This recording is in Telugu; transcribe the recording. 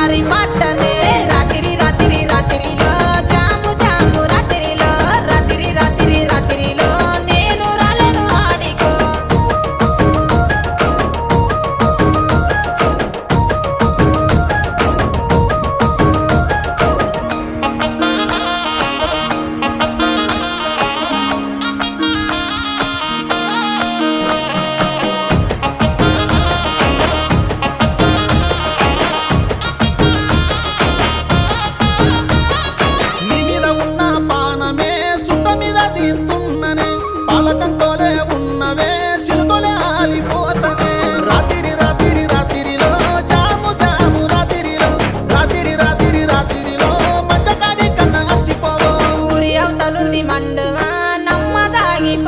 దారి పట్టనే రాత్రి రాత్రి రాత్రిలో జాము జాము రాత్రిలో రాత్రి రాత్రి రాత్రిలో నేను రాలేను ఆడికో నీ మీద ఉన్న పానమే సుట్ట మీద తీస్తున్ననే పాలకంతోనే ఉన్నవే సిలుకొలే